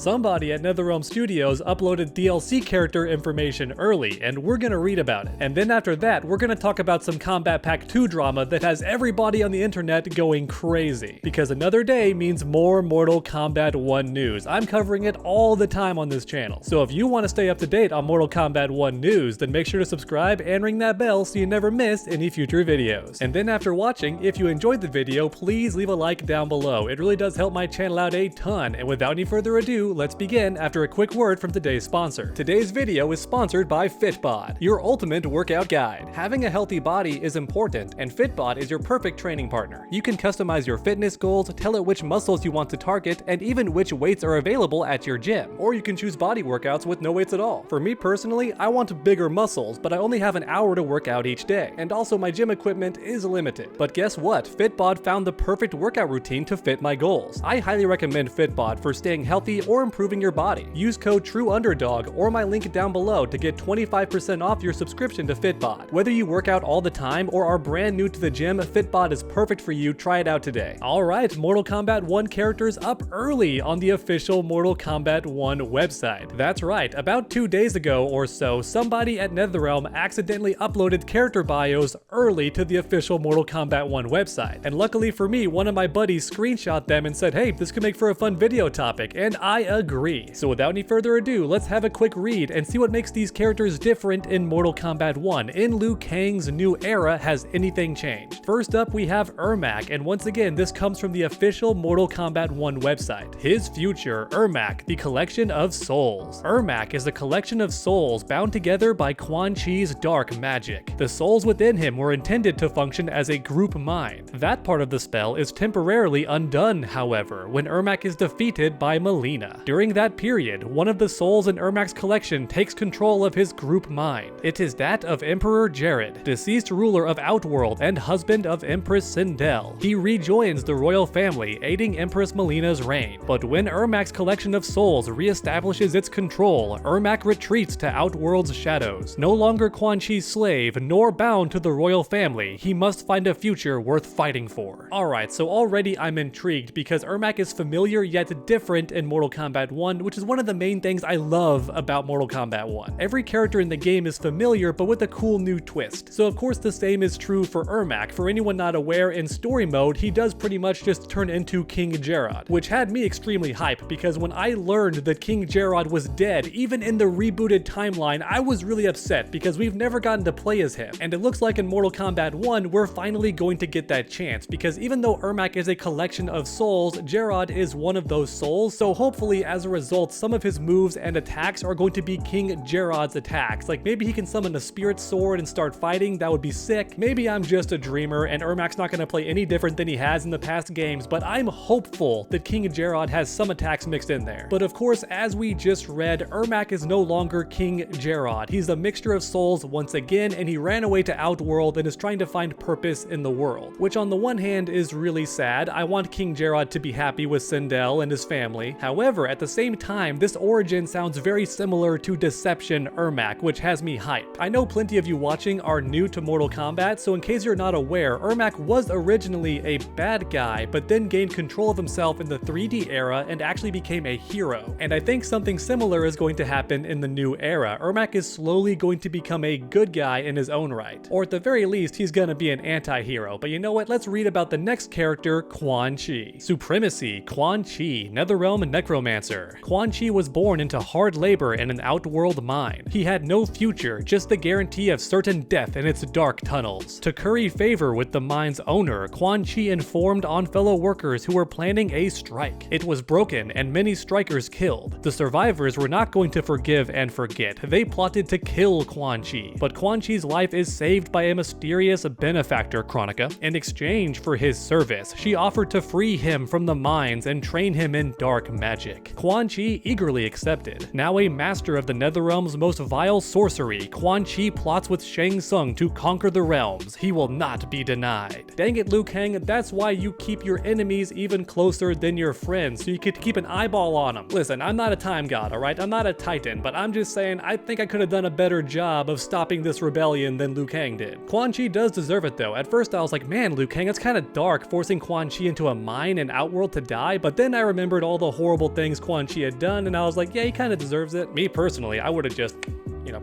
Somebody at NetherRealm Studios uploaded DLC character information early, and we're gonna read about it. And then after that, we're gonna talk about some Kombat Pack 2 drama that has everybody on the internet going crazy. Because another day means more Mortal Kombat 1 news. I'm covering it all the time on this channel. So if you want to stay up to date on Mortal Kombat 1 news, then make sure to subscribe and ring that bell so you never miss any future videos. And then after watching, if you enjoyed the video, please leave a like down below. It really does help my channel out a ton. And without any further ado, let's begin after a quick word from today's sponsor. Today's video is sponsored by Fitbod, your ultimate workout guide. Having a healthy body is important, and Fitbod is your perfect training partner. You can customize your fitness goals, tell it which muscles you want to target, and even which weights are available at your gym. Or you can choose body workouts with no weights at all. For me personally, I want bigger muscles, but I only have an hour to work out each day. And also my gym equipment is limited. But guess what? Fitbod found the perfect workout routine to fit my goals. I highly recommend Fitbod for staying healthy or improving your body. Use code TRUEUNDERDOG or my link down below to get 25% off your subscription to Fitbod. Whether you work out all the time or are brand new to the gym, Fitbod is perfect for you. Try it out today. Alright, Mortal Kombat 1 characters up early on the official Mortal Kombat 1 website. That's right, about 2 days ago or so, somebody at NetherRealm accidentally uploaded character bios early to the official Mortal Kombat 1 website. And luckily for me, one of my buddies screenshot them and said, hey, this could make for a fun video topic, and I agree. So without any further ado, let's have a quick read and see what makes these characters different in Mortal Kombat 1. In Liu Kang's new era, has anything changed? First up, we have Ermac, and once again, this comes from the official Mortal Kombat 1 website. His future, Ermac, the collection of souls. Ermac is a collection of souls bound together by Quan Chi's dark magic. The souls within him were intended to function as a group mind. That part of the spell is temporarily undone, however, when Ermac is defeated by Melina. During that period, one of the souls in Ermac's collection takes control of his group mind. It is that of Emperor Jared, deceased ruler of Outworld and husband of Empress Sindel. He rejoins the royal family, aiding Empress Melina's reign. But when Ermac's collection of souls reestablishes its control, Ermac retreats to Outworld's shadows. No longer Quan Chi's slave, nor bound to the royal family, he must find a future worth fighting for. Alright, so already I'm intrigued because Ermac is familiar yet different in Mortal Kombat 1, which is one of the main things I love about Mortal Kombat 1. Every character in the game is familiar, but with a cool new twist. So of course the same is true for Ermac. For anyone not aware, in story mode, he does pretty much just turn into King Jerrod, which had me extremely hyped because when I learned that King Jerrod was dead, even in the rebooted timeline, I was really upset because we've never gotten to play as him. And it looks like in Mortal Kombat 1, we're finally going to get that chance because even though Ermac is a collection of souls, Jerrod is one of those souls, so hopefully as a result, some of his moves and attacks are going to be King Jerrod's attacks. Like maybe he can summon a spirit sword and start fighting, that would be sick. Maybe I'm just a dreamer and Ermac's not going to play any different than he has in the past games, but I'm hopeful that King Jerrod has some attacks mixed in there. But of course, as we just read, Ermac is no longer King Jerrod. He's a mixture of souls once again, and he ran away to Outworld and is trying to find purpose in the world, which on the one hand is really sad. I want King Jerrod to be happy with Sindel and his family. However, at the same time, this origin sounds very similar to Deception Ermac, which has me hyped. I know plenty of you watching are new to Mortal Kombat, so in case you're not aware, Ermac was originally a bad guy, but then gained control of himself in the 3D era and actually became a hero. And I think something similar is going to happen in the new era. Ermac is slowly going to become a good guy in his own right. Or at the very least, he's gonna be an anti-hero. But you know what? Let's read about the next character, Quan Chi. Supremacy, Quan Chi, Netherrealm Necromancer. Quan Chi was born into hard labor in an outworld mine. He had no future, just the guarantee of certain death in its dark tunnels. To curry favor with the mine's owner, Quan Chi informed on fellow workers who were planning a strike. It was broken and many strikers killed. The survivors were not going to forgive and forget. They plotted to kill Quan Chi, but Quan Chi's life is saved by a mysterious benefactor, Chronica. In exchange for his service, she offered to free him from the mines and train him in dark magic. Quan Chi eagerly accepted. Now a master of the Netherrealm's most vile sorcery, Quan Chi plots with Shang Tsung to conquer the realms. He will not be denied. Dang it, Liu Kang, that's why you keep your enemies even closer than your friends, so you could keep an eyeball on them. Listen, I'm not a time god, alright? I'm not a titan, but I'm just saying I think I could have done a better job of stopping this rebellion than Liu Kang did. Quan Chi does deserve it though. At first I was like, man, Liu Kang, it's kind of dark forcing Quan Chi into a mine and Outworld to die, but then I remembered all the horrible things things Quan Chi had done, and I was like, yeah, he kind of deserves it. Me personally, I would have just,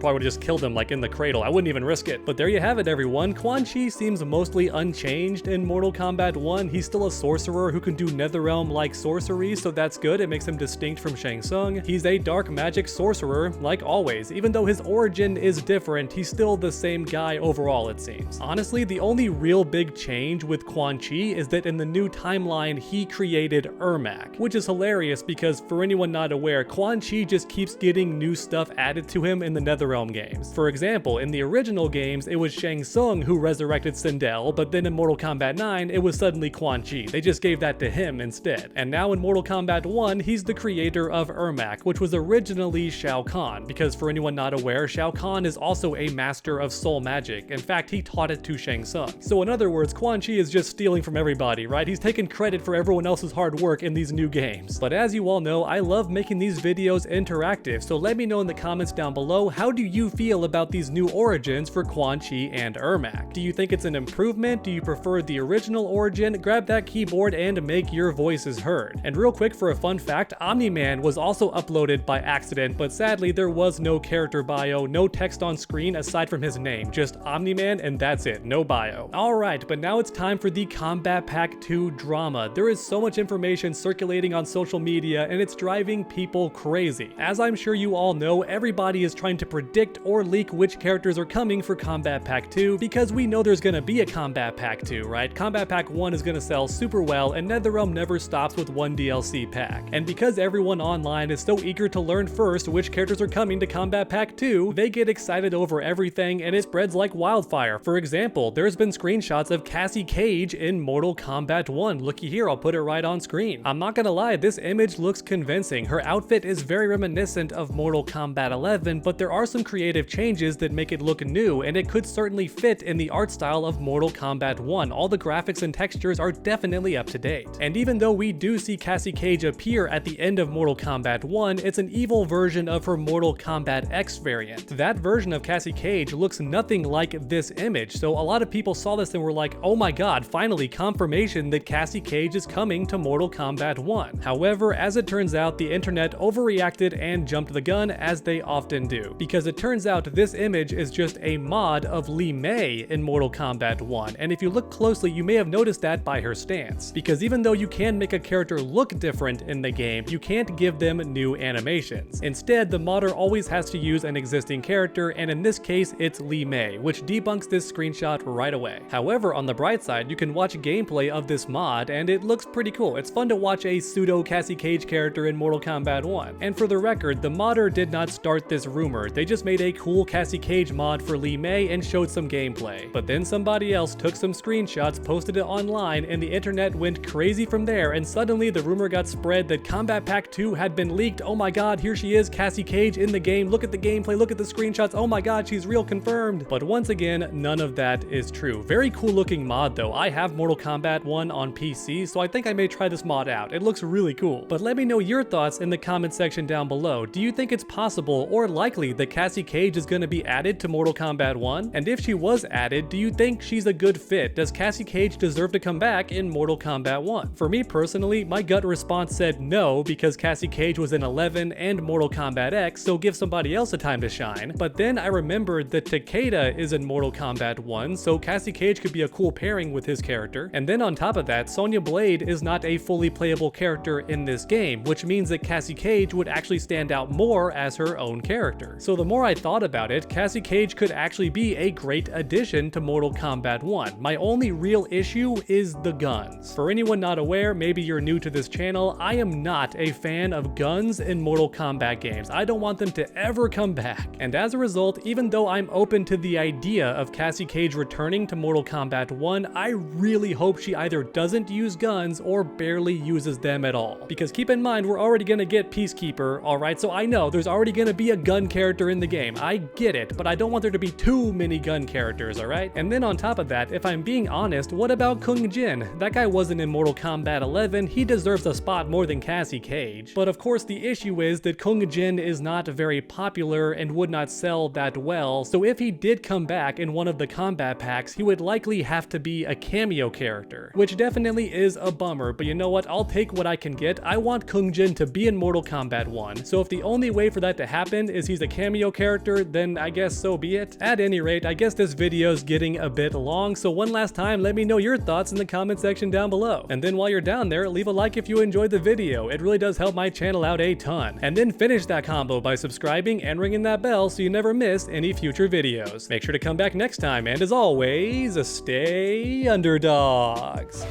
probably would have just killed him like in the cradle. I wouldn't even risk it. But there you have it, everyone. Quan Chi seems mostly unchanged in Mortal Kombat 1. He's still a sorcerer who can do Netherrealm-like sorcery, so that's good. It makes him distinct from Shang Tsung. He's a dark magic sorcerer, like always. Even though his origin is different, he's still the same guy overall, it seems. Honestly, the only real big change with Quan Chi is that in the new timeline, he created Ermac, which is hilarious because for anyone not aware, Quan Chi just keeps getting new stuff added to him in the Netherrealm games. For example, in the original games, it was Shang Tsung who resurrected Sindel, but then in Mortal Kombat 9, it was suddenly Quan Chi. They just gave that to him instead. And now in Mortal Kombat 1, he's the creator of Ermac, which was originally Shao Kahn, because for anyone not aware, Shao Kahn is also a master of soul magic. In fact, he taught it to Shang Tsung. So in other words, Quan Chi is just stealing from everybody, right? He's taking credit for everyone else's hard work in these new games. But as you all know, I love making these videos interactive, so let me know in the comments down below, how do you feel about these new origins for Quan Chi and Ermac? Do you think it's an improvement? Do you prefer the original origin? Grab that keyboard and make your voices heard. And real quick, for a fun fact, Omni-Man was also uploaded by accident, but sadly there was no character bio, no text on screen aside from his name, just Omni-Man and that's it, no bio. Alright, but now it's time for the Kombat Pack 2 drama. There is so much information circulating on social media and it's driving people crazy. As I'm sure you all know, everybody is trying to predict or leak which characters are coming for Kombat Pack 2 because we know there's gonna be a Kombat Pack 2, right? Kombat Pack 1 is gonna sell super well and NetherRealm never stops with one DLC pack. And because everyone online is so eager to learn first which characters are coming to Kombat Pack 2, they get excited over everything and it spreads like wildfire. For example, there's been screenshots of Cassie Cage in Mortal Kombat 1. Looky here, I'll put it right on screen. I'm not gonna lie, this image looks convincing. Her outfit is very reminiscent of Mortal Kombat 11, but there are some creative changes that make it look new, and it could certainly fit in the art style of Mortal Kombat 1. All the graphics and textures are definitely up to date. And even though we do see Cassie Cage appear at the end of Mortal Kombat 1, it's an evil version of her Mortal Kombat X variant. That version of Cassie Cage looks nothing like this image, so a lot of people saw this and were like, oh my god, finally confirmation that Cassie Cage is coming to Mortal Kombat 1. However, as it turns out, the internet overreacted and jumped the gun, as they often do, because it turns out this image is just a mod of Li Mei in Mortal Kombat 1, and if you look closely, you may have noticed that by her stance. Because even though you can make a character look different in the game, you can't give them new animations. Instead, the modder always has to use an existing character, and in this case, it's Li Mei, which debunks this screenshot right away. However, on the bright side, you can watch gameplay of this mod, and it looks pretty cool. It's fun to watch a pseudo Cassie Cage character in Mortal Kombat 1. And for the record, the modder did not start this rumor. They just made a cool Cassie Cage mod for Li Mei and showed some gameplay. But then somebody else took some screenshots, posted it online, and the internet went crazy from there, and suddenly the rumor got spread that Kombat Pack 2 had been leaked. Oh my god, here she is, Cassie Cage in the game. Look at the gameplay, look at the screenshots. Oh my god, she's real, confirmed. But once again, none of that is true. Very cool looking mod though. I have Mortal Kombat 1 on PC, so I think I may try this mod out. It looks really cool. But let me know your thoughts in the comment section down below. Do you think it's possible or likely that Cassie Cage is going to be added to Mortal Kombat 1? And if she was added, do you think she's a good fit? Does Cassie Cage deserve to come back in Mortal Kombat 1? For me personally, my gut response said no, because Cassie Cage was in 11 and Mortal Kombat X, so give somebody else a time to shine. But then I remembered that Takeda is in Mortal Kombat 1, so Cassie Cage could be a cool pairing with his character. And then on top of that, Sonya Blade is not a fully playable character in this game, which means that Cassie Cage would actually stand out more as her own character. So the more I thought about it, Cassie Cage could actually be a great addition to Mortal Kombat 1. My only real issue is the guns. For anyone not aware, maybe you're new to this channel, I am not a fan of guns in Mortal Kombat games. I don't want them to ever come back. And as a result, even though I'm open to the idea of Cassie Cage returning to Mortal Kombat 1, I really hope she either doesn't use guns or barely uses them at all. Because keep in mind, we're already gonna get Peacekeeper, alright? So I know there's already gonna be a gun character character in the game. I get it, but I don't want there to be too many gun characters, alright? And then on top of that, if I'm being honest, what about Kung Jin? That guy wasn't in Mortal Kombat 11, he deserves a spot more than Cassie Cage. But of course the issue is that Kung Jin is not very popular and would not sell that well, so if he did come back in one of the combat packs, he would likely have to be a cameo character, which definitely is a bummer, but you know what, I'll take what I can get. I want Kung Jin to be in Mortal Kombat 1, so if the only way for that to happen is he's a cameo character, then I guess so be it. At any rate, I guess this video's getting a bit long, so one last time, let me know your thoughts in the comment section down below. And then while you're down there, leave a like if you enjoyed the video. It really does help my channel out a ton. And then finish that combo by subscribing and ringing that bell so you never miss any future videos. Make sure to come back next time, and as always, stay underdogs.